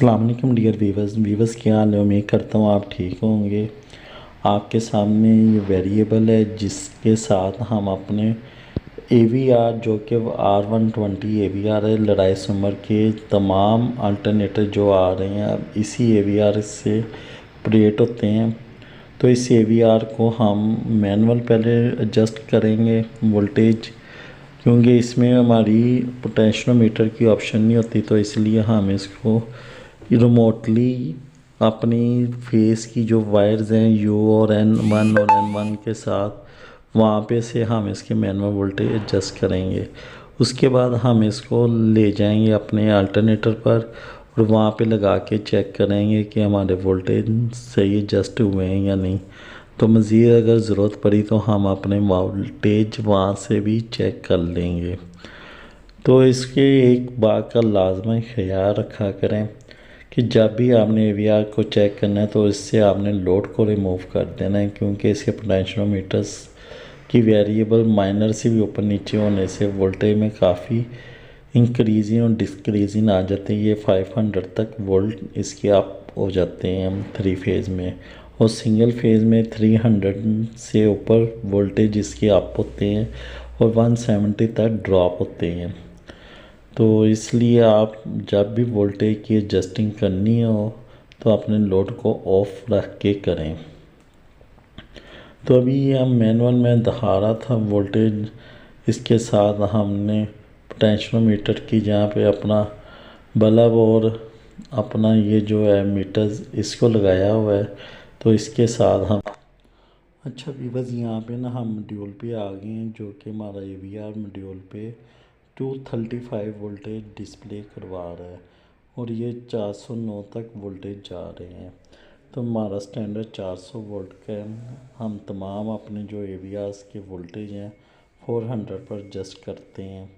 अस्सलाम वालेकुम dear viewers क्या हाल है। उम्मीद करता हूँ आप ठीक होंगे। आपके सामने ये वेरिएबल है जिसके साथ हम अपने AVR जो कि R120 AVR है, लड़ाई समर के तमाम अल्टरनेटर जो आ रहे हैं अब इसी AVR से ऑपरेट होते हैं। तो इस AVR को हम मैनुअल पहले एडजस्ट करेंगे वोल्टेज, क्योंकि इसमें हमारी पोटेंशियोमीटर की ऑप्शन नहीं होती, तो इसलिए हम इसको रिमोटली अपनी फेस की जो वायर्स हैं U और N1 और N1 के साथ वहाँ पे से हम इसके मैनुअल वोल्टेज एडजस्ट करेंगे। उसके बाद हम इसको ले जाएंगे अपने अल्टरनेटर पर और वहाँ पे लगा के चेक करेंगे कि हमारे वोल्टेज सही एडजस्ट हुए हैं या नहीं। तो मज़ीद अगर ज़रूरत पड़ी तो हम अपने वोल्टेज वहाँ से भी चेक कर लेंगे। तो इसके एक बात का लाजमी ख्याल रखा करें कि जब भी आपने AVR को चेक करना है तो इससे आपने लोड को रिमूव कर देना है, क्योंकि इसके पोटेंशियोमीटर्स की वेरिएबल माइनर से भी ऊपर नीचे होने से वोल्टेज में काफ़ी इंक्रीजिंग और डिक्रीजिंग आ जाते हैं। ये 500 तक वोल्ट इसके अप हो जाते हैं 3 फेज़ में, और सिंगल फेज़ में 300 से ऊपर वोल्टेज इसके अप होते हैं और 170 तक ड्रॉप होते हैं। तो इसलिए आप जब भी वोल्टेज की एडजस्टिंग करनी हो तो अपने लोड को ऑफ रख के करें। तो अभी हम मैनुअल में दिखा रहा था वोल्टेज, इसके साथ हमने पोटेंशियोमीटर की जहाँ पे अपना बल्ब और अपना ये जो है मीटर इसको लगाया हुआ है, तो इसके साथ हम अच्छा वीवर्स यहाँ पे ना हम मॉड्यूल पे आ गए हैं, जो कि हमारा AVR मॉड्यूल पे 235 वोल्टेज डिस्प्ले करवा रहा है और ये 409 तक वोल्टेज जा रहे हैं। तो हमारा स्टैंडर्ड 400 वोल्ट का है। हम तमाम अपने जो AVRs के वोल्टेज हैं 400 पर एडजस्ट करते हैं।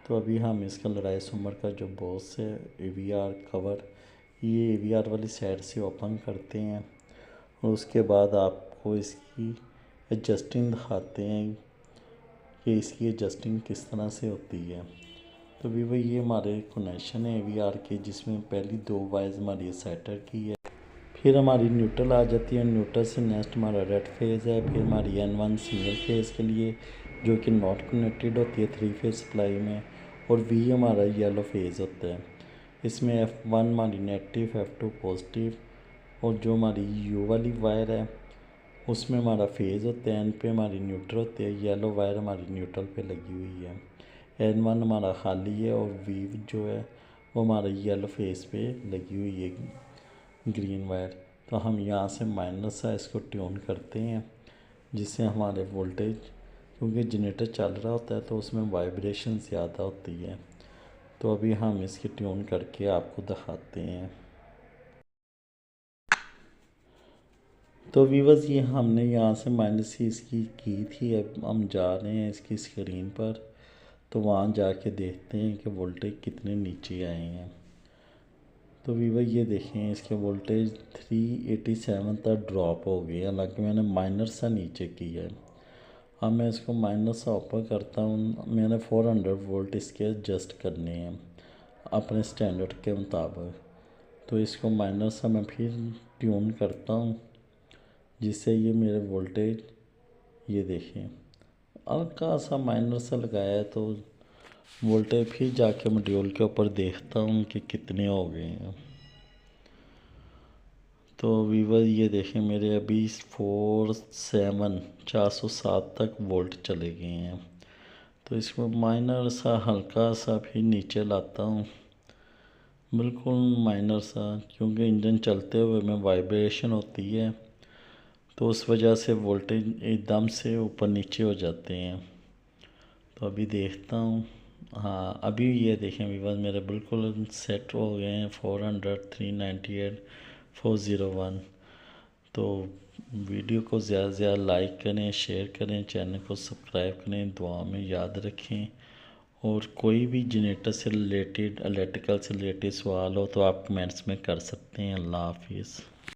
तो अभी हम इसका लड़ाई सुमर का जो बॉक्स है AVR कवर, ये AVR वाली साइड से ओपन करते हैं और उसके बाद आपको इसकी एडजस्टिंग दिखाते हैं कि इसकी एडजस्टिंग किस तरह से होती है। तो भी वही ये हमारे कनेक्शन है AVR के, जिसमें पहली 2 वायर्स हमारी सेटर की है, फिर हमारी न्यूट्रल आ जाती है। न्यूट्रल से नेक्स्ट हमारा रेड फेज़ है, फिर हमारी N1 सिंगल फेज़ के लिए जो कि नॉट कनेक्टेड होती है 3 फेज़ सप्लाई में, और V हमारा येलो फेज़ होता है। इसमें F1 हमारी नेगेटिव, F2 पॉजिटिव, और जो हमारी U वाली वायर है उसमें हमारा फेज़ होता है, N पे हमारी न्यूट्रल होती है, येलो वायर हमारी न्यूट्रल पे लगी हुई है। N1 हमारा खाली है और V जो है वो हमारा येलो फेस पे लगी हुई है ग्रीन वायर। तो हम यहाँ से माइनस सा इसको ट्यून करते हैं, जिससे हमारे वोल्टेज, क्योंकि जनरेटर चल रहा होता है तो उसमें वाइब्रेशन ज़्यादा होती है। तो अभी हम इसकी ट्यून करके आपको दिखाते हैं। तो व्यूअर्स ये हमने यहाँ से माइनस ही इसकी की थी, अब हम जा रहे हैं इसकी स्क्रीन पर, तो वहाँ जाके देखते हैं कि वोल्टेज कितने नीचे आए हैं। तो व्यूअर ये देखें इसके वोल्टेज 387 तक ड्रॉप हो गए, हालांकि मैंने माइनर सा नीचे किया है। अब मैं इसको माइनर सा ऊपर करता हूँ। मैंने 400 वोल्ट इसके एडजस्ट करने हैं अपने स्टैंडर्ड के मुताबिक। तो इसको माइनर सा मैं फिर ट्यून करता हूँ, जिससे ये मेरे वोल्टेज ये देखें हल्का सा माइनर सा लगाया है, तो वोल्टेज फिर जाके मॉड्यूल के ऊपर देखता हूँ कि कितने हो गए हैं। तो वीवर ये देखें मेरे अभी 407 तक वोल्ट चले गए हैं। तो इसको माइनर सा हल्का सा फिर नीचे लाता हूँ, बिल्कुल माइनर सा, क्योंकि इंजन चलते हुए में वाइब्रेशन होती है तो उस वजह से वोल्टेज एकदम से ऊपर नीचे हो जाते हैं। तो अभी देखता हूँ, हाँ अभी ये देखें व्यूअर्स मेरे बिल्कुल सेट हो गए हैं 400, 398, 401। तो वीडियो को ज़्यादा से ज़्यादा लाइक करें, शेयर करें, चैनल को सब्सक्राइब करें, दुआ में याद रखें। और कोई भी जनरेटर से रिलेटेड, इलेक्ट्रिकल से रिलेटेड सवाल हो तो आप कमेंट्स में कर सकते हैं। अल्लाह हाफिज़।